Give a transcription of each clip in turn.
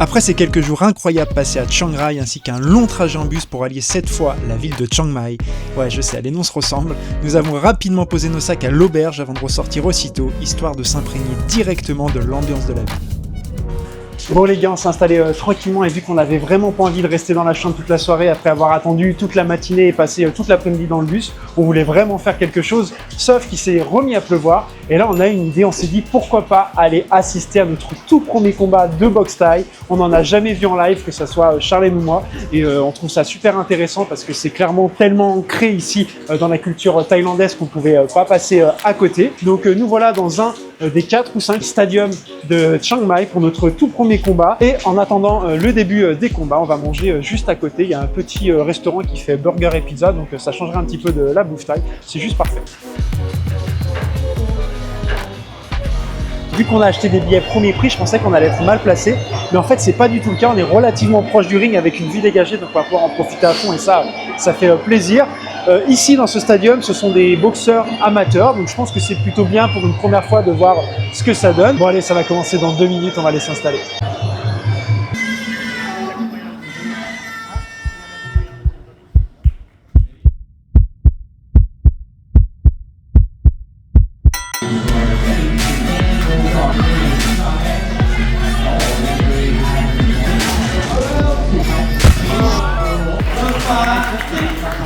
Après ces quelques jours incroyables passés à Chiang Rai ainsi qu'un long trajet en bus pour allier cette fois la ville de Chiang Mai, ouais je sais, les noms se ressemblent, nous avons rapidement posé nos sacs à l'auberge avant de ressortir aussitôt, histoire de s'imprégner directement de l'ambiance de la ville. Bon les gars, on s'est installé tranquillement et vu qu'on avait vraiment pas envie de rester dans la chambre toute la soirée après avoir attendu toute la matinée et passé toute l'après-midi dans le bus, on voulait vraiment faire quelque chose, sauf qu'il s'est remis à pleuvoir. Et là on a une idée, on s'est dit pourquoi pas aller assister à notre tout premier combat de boxe thaï. On n'en a jamais vu en live, que ce soit Charlène ou moi, et on trouve ça super intéressant parce que c'est clairement tellement ancré ici dans la culture thaïlandaise qu'on pouvait pas passer à côté. Donc nous voilà dans un des 4 ou 5 stadiums de Chiang Mai pour notre tout premier combat. Et en attendant le début des combats, on va manger juste à côté. Il y a un petit restaurant qui fait burger et pizza, donc ça changerait un petit peu de la bouffe thaï. C'est juste parfait. Vu qu'on a acheté des billets premier prix, je pensais qu'on allait être mal placé, mais en fait c'est pas du tout le cas. On est relativement proche du ring avec une vue dégagée, donc on va pouvoir en profiter à fond et ça fait plaisir. Ici dans ce stadium, ce sont des boxeurs amateurs, donc je pense que c'est plutôt bien pour une première fois de voir ce que ça donne. Bon allez, ça va commencer dans 2 minutes, on va aller s'installer.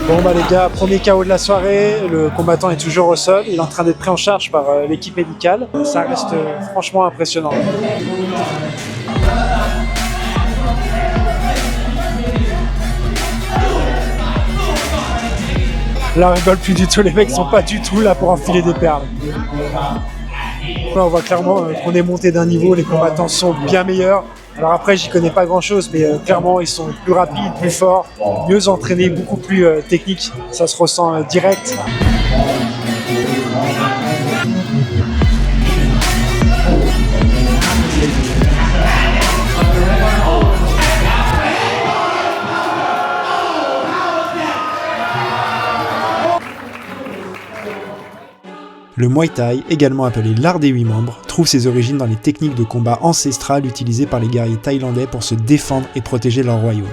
Bon bah les gars, premier KO de la soirée, le combattant est toujours au sol, il est en train d'être pris en charge par l'équipe médicale. Ça reste franchement impressionnant. Là on rigole plus du tout, les mecs sont pas du tout là pour enfiler des perles. Là on voit clairement qu'on est monté d'un niveau, les combattants sont bien meilleurs. Alors après, j'y connais pas grand chose, mais clairement, ils sont plus rapides, plus forts, mieux entraînés, beaucoup plus techniques. Ça se ressent direct. Le Muay Thai, également appelé l'art des 8 membres, trouve ses origines dans les techniques de combat ancestrales utilisées par les guerriers thaïlandais pour se défendre et protéger leur royaume.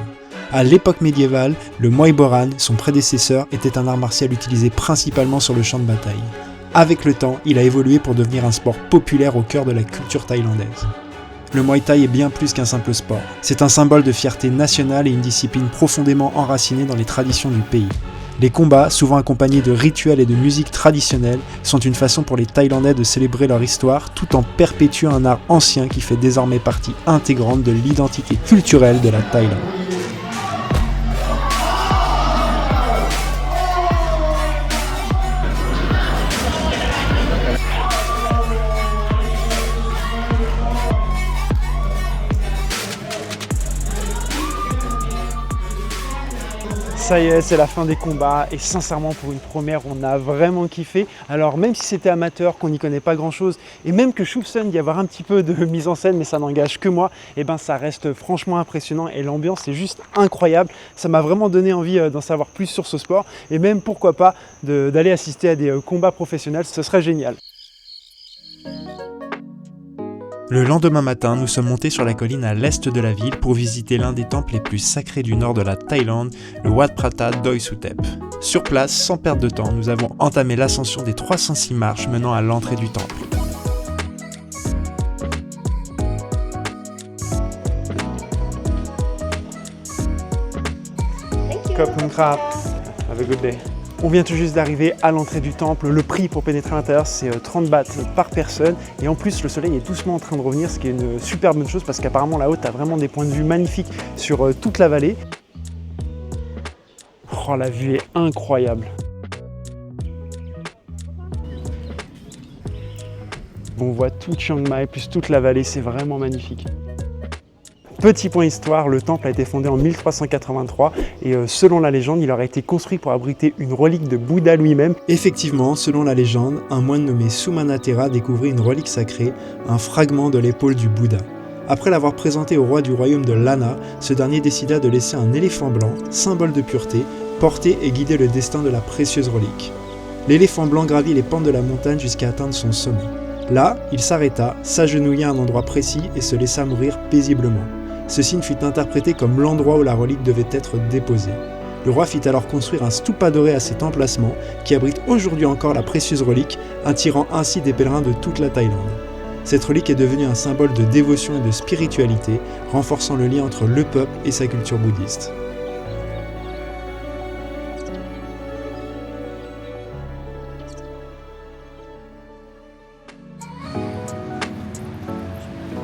À l'époque médiévale, le Muay Boran, son prédécesseur, était un art martial utilisé principalement sur le champ de bataille. Avec le temps, il a évolué pour devenir un sport populaire au cœur de la culture thaïlandaise. Le Muay Thai est bien plus qu'un simple sport. C'est un symbole de fierté nationale et une discipline profondément enracinée dans les traditions du pays. Les combats, souvent accompagnés de rituels et de musique traditionnelle, sont une façon pour les Thaïlandais de célébrer leur histoire tout en perpétuant un art ancien qui fait désormais partie intégrante de l'identité culturelle de la Thaïlande. Ça y est, c'est la fin des combats et sincèrement pour une première, on a vraiment kiffé. Alors même si c'était amateur, qu'on n'y connaît pas grand chose et même que je soupçonne d'y avoir un petit peu de mise en scène, mais ça n'engage que moi, et ben ça reste franchement impressionnant et l'ambiance est juste incroyable. Ça m'a vraiment donné envie d'en savoir plus sur ce sport et même pourquoi pas d'aller assister à des combats professionnels, ce serait génial. Le lendemain matin, nous sommes montés sur la colline à l'est de la ville pour visiter l'un des temples les plus sacrés du nord de la Thaïlande, le Wat Prata Doi Suthep. Sur place, sans perdre de temps, nous avons entamé l'ascension des 306 marches menant à l'entrée du temple. Khop Krap. Have a good day. On vient tout juste d'arriver à l'entrée du temple. Le prix pour pénétrer à l'intérieur, c'est 30 bahts par personne. Et en plus, le soleil est doucement en train de revenir, ce qui est une super bonne chose parce qu'apparemment là-haut, tu as vraiment des points de vue magnifiques sur toute la vallée. Oh, la vue est incroyable. On voit tout Chiang Mai plus toute la vallée, c'est vraiment magnifique. Petit point histoire, le temple a été fondé en 1383 et selon la légende, il aurait été construit pour abriter une relique de Bouddha lui-même. Effectivement, selon la légende, un moine nommé Sumanatera découvrit une relique sacrée, un fragment de l'épaule du Bouddha. Après l'avoir présenté au roi du royaume de Lana, ce dernier décida de laisser un éléphant blanc, symbole de pureté, porter et guider le destin de la précieuse relique. L'éléphant blanc gravit les pentes de la montagne jusqu'à atteindre son sommet. Là, il s'arrêta, s'agenouilla à un endroit précis et se laissa mourir paisiblement. ce signe fut interprété comme l'endroit où la relique devait être déposée. Le roi fit alors construire un stupa doré à cet emplacement, qui abrite aujourd'hui encore la précieuse relique, attirant ainsi des pèlerins de toute la Thaïlande. Cette relique est devenue un symbole de dévotion et de spiritualité, renforçant le lien entre le peuple et sa culture bouddhiste.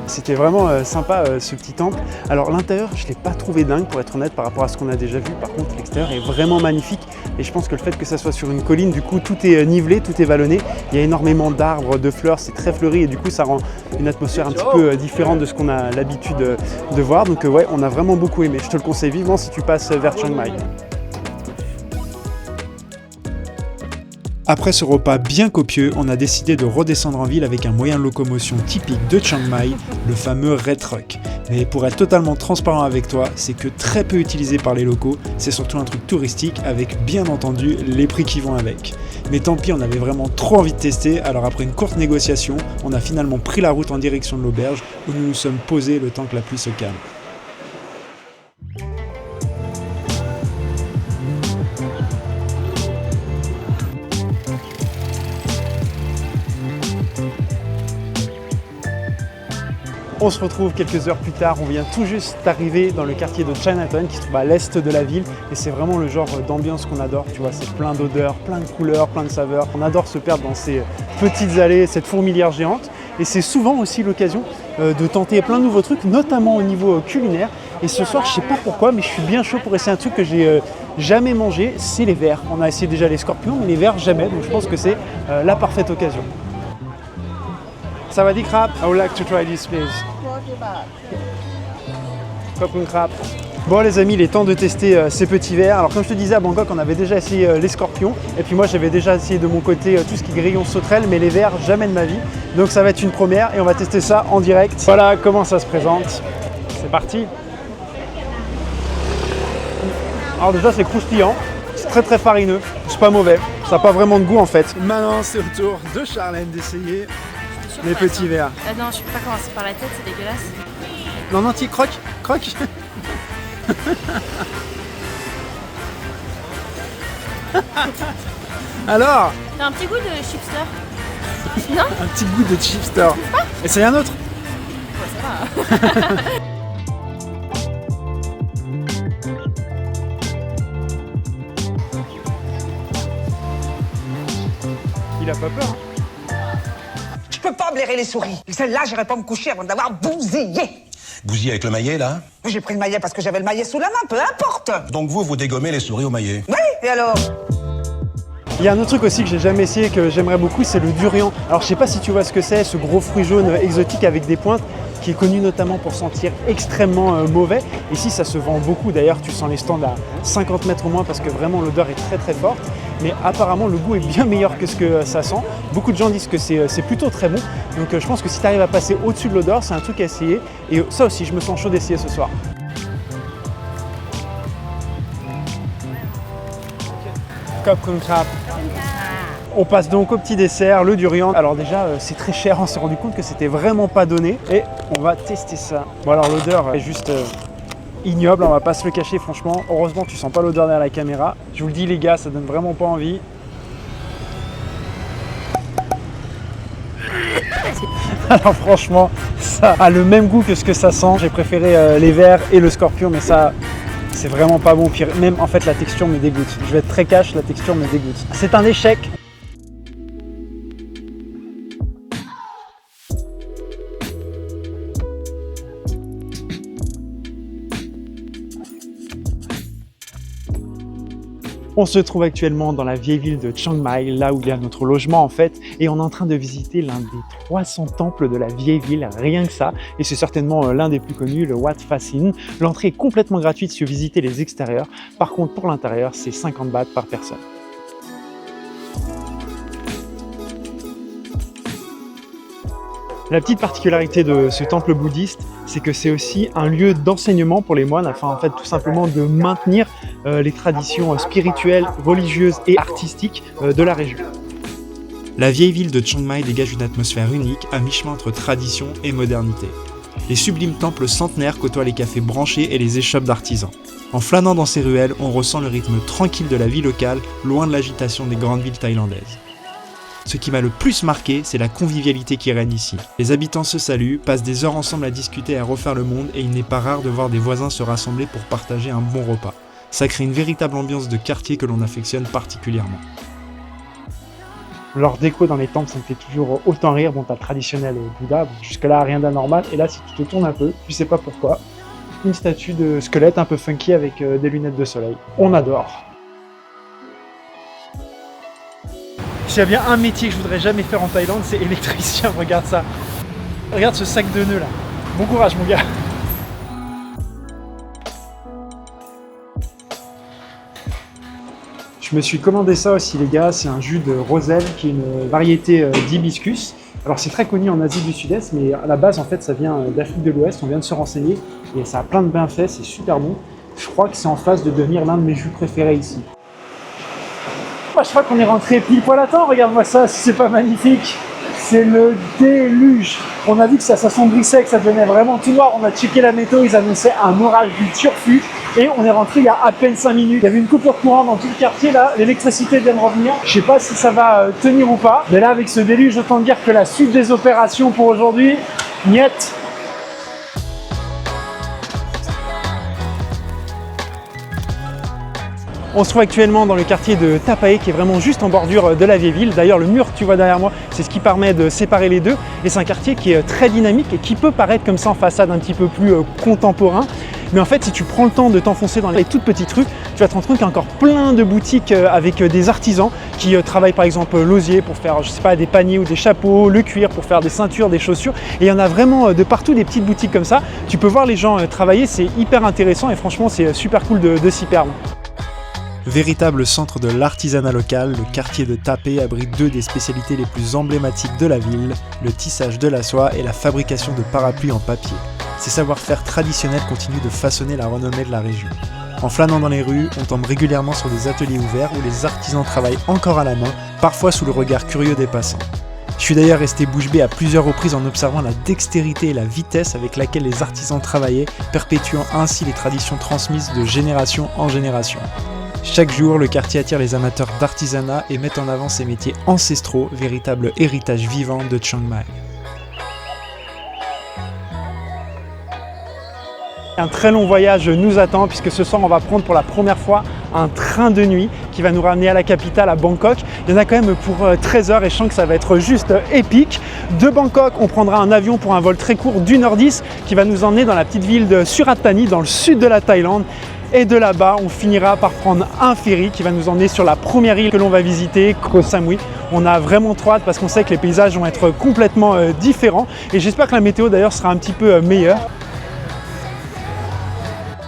C'était vraiment sympa ce petit temple. Alors l'intérieur, je ne l'ai pas trouvé dingue pour être honnête par rapport à ce qu'on a déjà vu. Par contre, l'extérieur est vraiment magnifique et je pense que le fait que ça soit sur une colline, du coup tout est nivelé, tout est vallonné. Il y a énormément d'arbres, de fleurs, c'est très fleuri et du coup ça rend une atmosphère un petit peu différente de ce qu'on a l'habitude de voir. Donc ouais, on a vraiment beaucoup aimé. Je te le conseille vivement si tu passes vers Chiang Mai. Après ce repas bien copieux, on a décidé de redescendre en ville avec un moyen de locomotion typique de Chiang Mai, le fameux Red Truck. Mais pour être totalement transparent avec toi, c'est que très peu utilisé par les locaux, c'est surtout un truc touristique avec bien entendu les prix qui vont avec. Mais tant pis, on avait vraiment trop envie de tester, alors après une courte négociation, on a finalement pris la route en direction de l'auberge où nous nous sommes posés le temps que la pluie se calme. On se retrouve quelques heures plus tard, on vient tout juste d'arriver dans le quartier de Chinatown qui se trouve à l'est de la ville et c'est vraiment le genre d'ambiance qu'on adore, tu vois, c'est plein d'odeurs, plein de couleurs, plein de saveurs. On adore se perdre dans ces petites allées, cette fourmilière géante et c'est souvent aussi l'occasion de tenter plein de nouveaux trucs, notamment au niveau culinaire. Et ce soir, je sais pas pourquoi, mais je suis bien chaud pour essayer un truc que j'ai jamais mangé, c'est les vers. On a essayé déjà les scorpions, mais les vers jamais, donc je pense que c'est la parfaite occasion. Sawadee krap, I would like to try this please. Kopung krap. Bon les amis, il est temps de tester ces petits vers. Alors comme je te disais à Bangkok, on avait déjà essayé les scorpions. Et puis moi j'avais déjà essayé de mon côté tout ce qui est grillon sauterelle, mais les vers jamais de ma vie. Donc ça va être une première et on va tester ça en direct. Voilà comment ça se présente. C'est parti. Alors déjà c'est croustillant, c'est très farineux, c'est pas mauvais. Ça n'a pas vraiment de goût en fait. Maintenant c'est au tour de Charlène d'essayer les petits vers. Non, je peux pas commencer par la tête, c'est dégueulasse. Non, non, croque. Alors, T'as un petit goût de chipster. Non? un petit goût de chipster. Essaye un autre. Ouais, ça va. Il a pas peur. Je peux pas blairer les souris. Et celle-là, j'irai pas me coucher avant d'avoir bousillé. Bousillé avec le maillet, là? J'ai pris le maillet parce que j'avais le maillet sous la main, peu importe. Donc vous dégommez les souris au maillet? Oui, et alors? Il y a un autre truc aussi que j'ai jamais essayé, que j'aimerais beaucoup, c'est le durian. Alors je sais pas si tu vois ce que c'est, ce gros fruit jaune exotique avec des pointes, qui est connu notamment pour sentir extrêmement mauvais. Ici ça se vend beaucoup, d'ailleurs tu sens les stands à 50 mètres au moins parce que vraiment l'odeur est très forte. Mais apparemment le goût est bien meilleur que ce que ça sent. Beaucoup de gens disent que c'est plutôt très bon. Donc je pense que si tu arrives à passer au-dessus de l'odeur, c'est un truc à essayer. Et ça aussi, je me sens chaud d'essayer ce soir. Kopung krap. On passe donc au petit dessert, le durian. Alors déjà, c'est très cher, on s'est rendu compte que c'était vraiment pas donné. Et on va tester ça. Bon alors l'odeur est juste ignoble, on va pas se le cacher franchement. Heureusement, tu sens pas l'odeur derrière la caméra. Je vous le dis les gars, ça donne vraiment pas envie. Alors franchement, ça a le même goût que ce que ça sent. J'ai préféré les vers et le scorpion, mais ça... c'est vraiment pas bon, pire. Même en fait la texture me dégoûte. Je vais être très cash, la texture me dégoûte. C'est un échec. On se trouve actuellement dans la vieille ville de Chiang Mai, là où il y a notre logement en fait, et on est en train de visiter l'un des 300 temples de la vieille ville, rien que ça, et c'est certainement l'un des plus connus, le Wat Pha Sin. L'entrée est complètement gratuite si vous visitez les extérieurs, par contre pour l'intérieur c'est 50 bahts par personne. La petite particularité de ce temple bouddhiste, c'est que c'est aussi un lieu d'enseignement pour les moines, afin en fait tout simplement de maintenir les traditions spirituelles, religieuses et artistiques de la région. La vieille ville de Chiang Mai dégage une atmosphère unique à mi-chemin entre tradition et modernité. Les sublimes temples centenaires côtoient les cafés branchés et les échoppes d'artisans. En flânant dans ces ruelles, on ressent le rythme tranquille de la vie locale, loin de l'agitation des grandes villes thaïlandaises. Ce qui m'a le plus marqué, c'est la convivialité qui règne ici. Les habitants se saluent, passent des heures ensemble à discuter et à refaire le monde, et il n'est pas rare de voir des voisins se rassembler pour partager un bon repas. Ça crée une véritable ambiance de quartier que l'on affectionne particulièrement. Leur déco dans les temples, ça me fait toujours autant rire. Bon, t'as le traditionnel Bouddha, bon, jusque-là rien d'anormal. Et là, si tu te tournes un peu, tu sais pas pourquoi, une statue de squelette un peu funky avec des lunettes de soleil. On adore. S'il y a bien un métier que je voudrais jamais faire en Thaïlande, c'est électricien. Regarde ça. Regarde ce sac de nœuds là. Bon courage mon gars. Je me suis commandé ça aussi les gars, c'est un jus de roselle qui est une variété d'hibiscus. Alors c'est très connu en Asie du Sud-Est, mais à la base en fait ça vient d'Afrique de l'Ouest, on vient de se renseigner et ça a plein de bienfaits, c'est super bon. Je crois que c'est en phase de devenir l'un de mes jus préférés ici. Je crois qu'on est rentré pile poil à temps, regarde-moi ça, si c'est pas magnifique. C'est le déluge. On a vu que ça s'assombrissait, que ça devenait vraiment tout noir. On a checké la météo, ils annonçaient un orage du turfu. Et on est rentré il y a à peine 5 minutes. Il y avait une coupure de courant dans tout le quartier là. L'électricité vient de revenir. Je sais pas si ça va tenir ou pas. Mais là, avec ce déluge, autant dire que la suite des opérations pour aujourd'hui, niet. On se trouve actuellement dans le quartier de Tapae qui est vraiment juste en bordure de la vieille ville. D'ailleurs le mur que tu vois derrière moi, c'est ce qui permet de séparer les deux. Et c'est un quartier qui est très dynamique et qui peut paraître comme ça en façade un petit peu plus contemporain. Mais en fait si tu prends le temps de t'enfoncer dans les toutes petites rues, tu vas te rendre compte qu'il y a encore plein de boutiques avec des artisans qui travaillent par exemple l'osier pour faire je sais pas, des paniers ou des chapeaux, le cuir pour faire des ceintures, des chaussures. Et il y en a vraiment de partout des petites boutiques comme ça. Tu peux voir les gens travailler, c'est hyper intéressant et franchement c'est super cool de s'y perdre. Véritable centre de l'artisanat local, le quartier de Tapae abrite deux des spécialités les plus emblématiques de la ville, le tissage de la soie et la fabrication de parapluies en papier. Ces savoir-faire traditionnels continuent de façonner la renommée de la région. En flânant dans les rues, on tombe régulièrement sur des ateliers ouverts où les artisans travaillent encore à la main, parfois sous le regard curieux des passants. Je suis d'ailleurs resté bouche bée à plusieurs reprises en observant la dextérité et la vitesse avec laquelle les artisans travaillaient, perpétuant ainsi les traditions transmises de génération en génération. Chaque jour, le quartier attire les amateurs d'artisanat et met en avant ses métiers ancestraux, véritable héritage vivant de Chiang Mai. Un très long voyage nous attend puisque ce soir on va prendre pour la première fois un train de nuit qui va nous ramener à la capitale, à Bangkok. Il y en a quand même pour 13 heures et je sens que ça va être juste épique. De Bangkok, on prendra un avion pour un vol très court d'1h10 qui va nous emmener dans la petite ville de Surat Thani, dans le sud de la Thaïlande. Et de là-bas, on finira par prendre un ferry qui va nous emmener sur la première île que l'on va visiter, Koh Samui. On a vraiment trop hâte parce qu'on sait que les paysages vont être complètement différents. Et j'espère que la météo d'ailleurs sera un petit peu meilleure.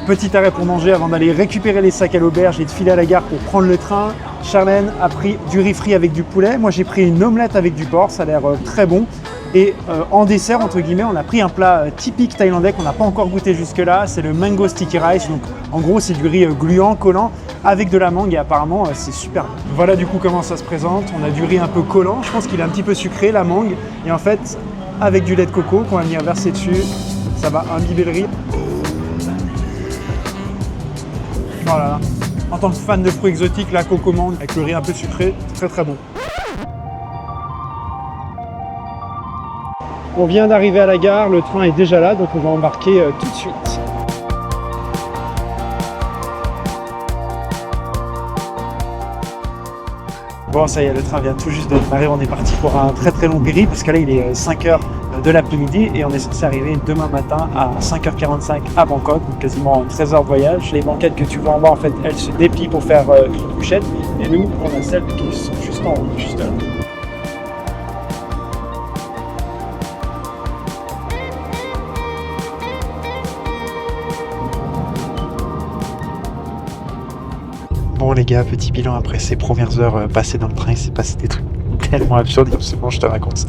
Petit arrêt pour manger avant d'aller récupérer les sacs à l'auberge et de filer à la gare pour prendre le train. Charlène a pris du riz frit avec du poulet. Moi, j'ai pris une omelette avec du porc. Ça a l'air très bon. Et en dessert, entre guillemets, on a pris un plat typique thaïlandais qu'on n'a pas encore goûté jusque-là. C'est le mango sticky rice. Donc, en gros, c'est du riz gluant, collant, avec de la mangue. Et apparemment, c'est super bon. Voilà du coup comment ça se présente. On a du riz un peu collant. Je pense qu'il est un petit peu sucré, la mangue. Et en fait, avec du lait de coco qu'on va venir verser dessus, ça va imbiber le riz. Voilà. En tant que fan de fruits exotiques, la coco mangue avec le riz un peu sucré, très très bon. On vient d'arriver à la gare, le train est déjà là, donc on va embarquer tout de suite. Bon, ça y est, le train vient tout juste de démarrer, on est parti pour un très très long périple, parce que là il est 5h de l'après-midi et on est censé arriver demain matin à 5h45 à Bangkok, donc quasiment 13 heures de voyage. Les banquettes que tu vois en bas, en fait, elles se déplient pour faire une couchette, et nous, on a celles qui sont juste en haut, juste là. Bon les gars, petit bilan après ces premières heures passées dans le train, il s'est passé des trucs tellement absurdes, c'est bon, je te raconte ça.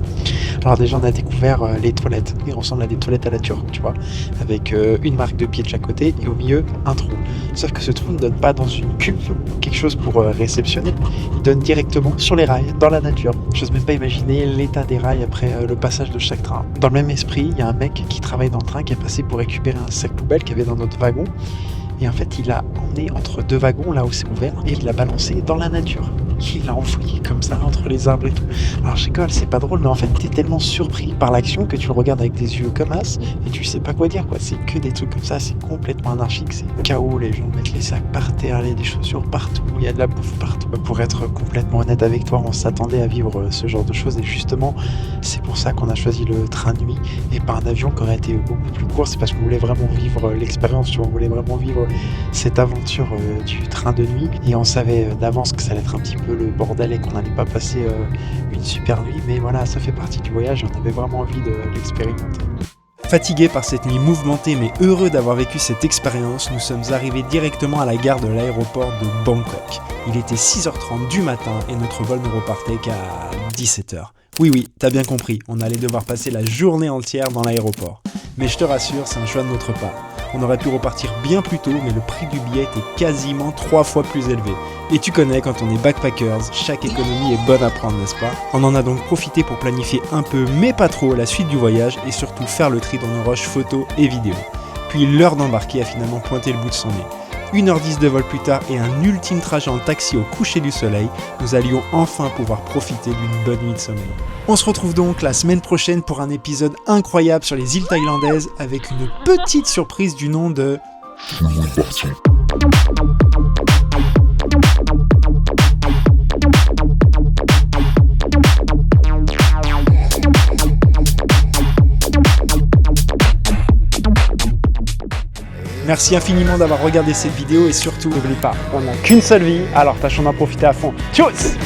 Alors déjà on a découvert les toilettes, ils ressemblent à des toilettes à la turque, tu vois, avec une marque de pied de chaque côté et au milieu un trou. Sauf que ce trou ne donne pas dans une cuve ou quelque chose pour réceptionner, il donne directement sur les rails, dans la nature. J'ose même pas imaginer l'état des rails après le passage de chaque train. Dans le même esprit, il y a un mec qui travaille dans le train qui est passé pour récupérer un sac poubelle qu'il y avait dans notre wagon. Et en fait, il l'a emmené entre deux wagons, là où c'est ouvert, et il l'a balancé dans la nature. Il l'a enfoui comme ça, entre les arbres et tout. Alors je rigole, c'est pas drôle, mais en fait, t'es tellement surpris par l'action que tu le regardes avec des yeux comme as, et tu sais pas quoi dire, quoi. C'est que des trucs comme ça, c'est complètement anarchique, c'est chaos, les gens mettent les sacs par terre, il y a des chaussures partout, il y a de la bouffe partout. Pour être complètement honnête avec toi, on s'attendait à vivre ce genre de choses, et justement, c'est pour ça qu'on a choisi le train de nuit, et pas un avion qui aurait été beaucoup plus court, c'est parce qu'on voulait vraiment vivre l'expérience, tu vois, on voulait vraiment vivre cette aventure du train de nuit, et on savait d'avance que ça allait être un petit peu le bordel et qu'on n'allait pas passer une super nuit, mais voilà, ça fait partie du voyage et on avait vraiment envie de l'expérimenter. Fatigués par cette nuit mouvementée mais heureux d'avoir vécu cette expérience, nous sommes arrivés directement à la gare de l'aéroport de Bangkok. Il était 6h30 du matin et notre vol ne repartait qu'à 17h. Oui, t'as bien compris, on allait devoir passer la journée entière dans l'aéroport. Mais je te rassure, c'est un choix de notre part. On aurait pu repartir bien plus tôt, mais le prix du billet était quasiment 3 fois plus élevé. Et tu connais, quand on est backpackers, chaque économie est bonne à prendre, n'est-ce pas ? On en a donc profité pour planifier un peu, mais pas trop, la suite du voyage et surtout faire le tri dans nos rushs photos et vidéos. Puis l'heure d'embarquer a finalement pointé le bout de son nez. 1h10 de vol plus tard et un ultime trajet en taxi au coucher du soleil, nous allions enfin pouvoir profiter d'une bonne nuit de sommeil. On se retrouve donc la semaine prochaine pour un épisode incroyable sur les îles thaïlandaises avec une petite surprise du nom de... Merci infiniment d'avoir regardé cette vidéo et surtout, n'oublie pas, on n'a qu'une seule vie, alors tâchons d'en profiter à fond. Tchuss!